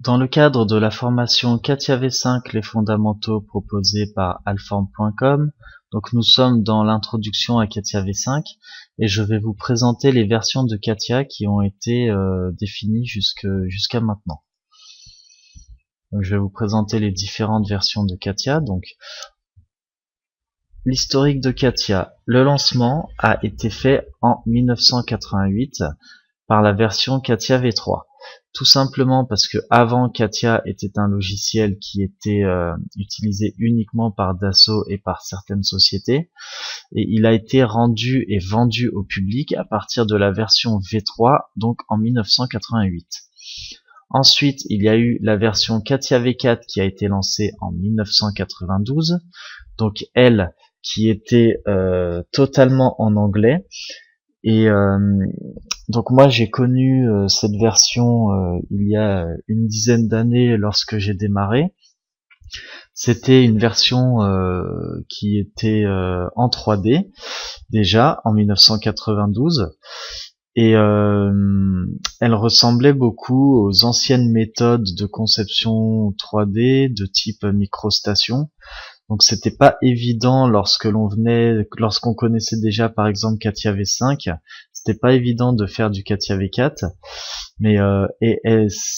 Dans le cadre de la formation CATIA V5, les fondamentaux proposés par Alform.com, donc nous sommes dans l'introduction à CATIA V5 et je vais vous présenter les versions de CATIA qui ont été définies jusqu'à maintenant. Donc, je vais vous présenter les différentes versions de CATIA. Donc, l'historique de CATIA. Le lancement a été fait en 1988 par la version CATIA V3. Tout simplement parce que avant, CATIA était un logiciel qui était utilisé uniquement par Dassault et par certaines sociétés, et il a été rendu et vendu au public à partir de la version V3, donc en 1988. Ensuite, il y a eu la version CATIA V4 qui a été lancée en 1992, donc elle qui était totalement en anglais. Et donc moi j'ai connu cette version il y a une dizaine d'années lorsque j'ai démarré. C'était une version qui était en 3D déjà en 1992 et elle ressemblait beaucoup aux anciennes méthodes de conception 3D de type microstation. Donc c'était pas évident lorsqu'on connaissait déjà par exemple CATIA V5, c'était pas évident de faire du CATIA V4, mais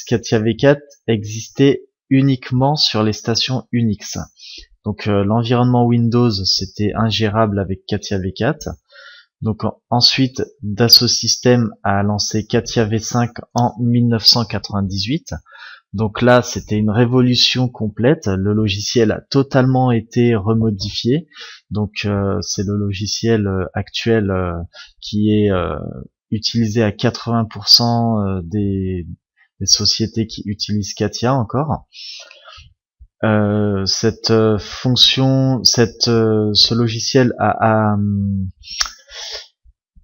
CATIA V4 existait uniquement sur les stations Unix. Donc l'environnement Windows c'était ingérable avec CATIA V4. Donc ensuite Dassault Systèmes a lancé CATIA V5 en 1998. Donc là, c'était une révolution complète. Le logiciel a totalement été remodifié. Donc c'est le logiciel actuel qui est utilisé à 80% des sociétés qui utilisent CATIA encore. Ce logiciel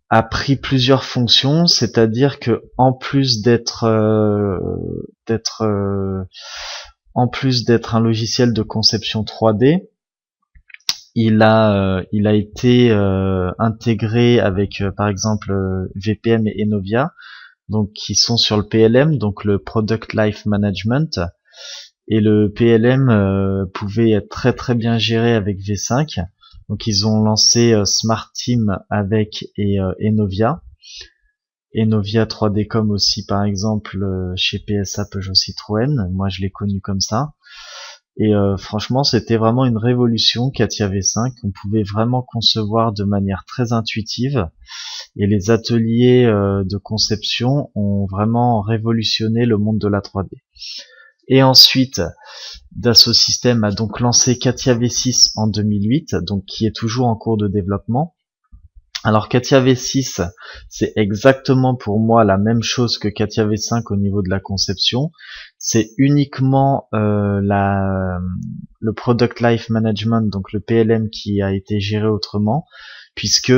a pris plusieurs fonctions, c'est-à-dire que en plus d'être un logiciel de conception 3D, il a été intégré avec par exemple VPM et Enovia, donc qui sont sur le PLM, donc le Product Life Management, et le PLM pouvait être très très bien géré avec V5. Donc ils ont lancé Smart Team avec Enovia 3D.com aussi par exemple chez PSA Peugeot Citroën. Moi je l'ai connu comme ça. Et franchement c'était vraiment une révolution CATIA V5. On pouvait vraiment concevoir de manière très intuitive. Et les ateliers de conception ont vraiment révolutionné le monde de la 3D. Et ensuite, Dassault Systèmes a donc lancé CATIA V6 en 2008, donc qui est toujours en cours de développement. Alors CATIA V6, c'est exactement pour moi la même chose que CATIA V5 au niveau de la conception. C'est uniquement le Product Life Management, donc le PLM qui a été géré autrement, puisque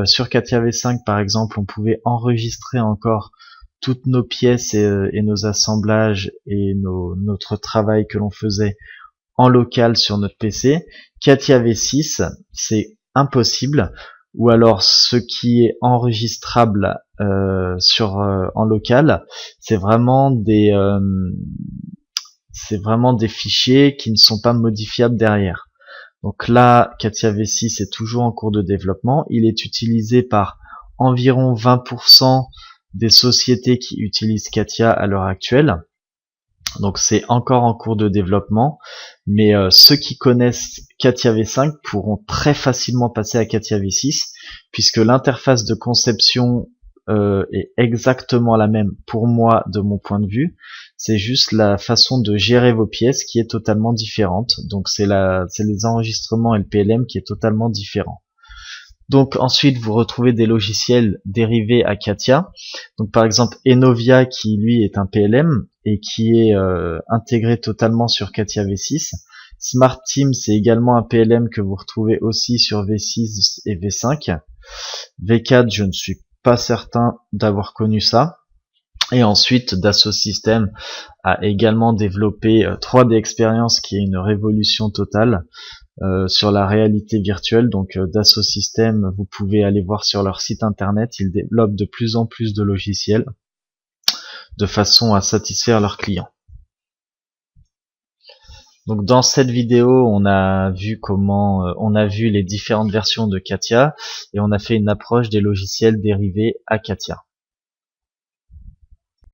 sur CATIA V5 par exemple, on pouvait enregistrer encore toutes nos pièces et nos assemblages et notre travail que l'on faisait en local sur notre PC. CATIA V6, c'est impossible, ou alors ce qui est enregistrable en local, c'est vraiment des fichiers qui ne sont pas modifiables derrière. Donc là, CATIA V6 est toujours en cours de développement. Il est utilisé par environ 20% des sociétés qui utilisent CATIA à l'heure actuelle. Donc c'est encore en cours de développement, mais ceux qui connaissent CATIA V5 pourront très facilement passer à CATIA V6, puisque l'interface de conception est exactement la même pour moi de mon point de vue. C'est juste la façon de gérer vos pièces qui est totalement différente. Donc c'est les enregistrements et le PLM qui est totalement différent. Donc ensuite vous retrouvez des logiciels dérivés à CATIA. Donc par exemple Enovia qui lui est un PLM et qui est intégré totalement sur CATIA V6. Smart Team c'est également un PLM que vous retrouvez aussi sur V6 et V5. V4 je ne suis pas certain d'avoir connu ça. Et ensuite Dassault Systèmes a également développé 3D Experience qui est une révolution totale sur la réalité virtuelle. Donc Dassault Systèmes, vous pouvez aller voir sur leur site internet, ils développent de plus en plus de logiciels de façon à satisfaire leurs clients. Donc dans cette vidéo, on a vu on a vu les différentes versions de CATIA et on a fait une approche des logiciels dérivés à CATIA.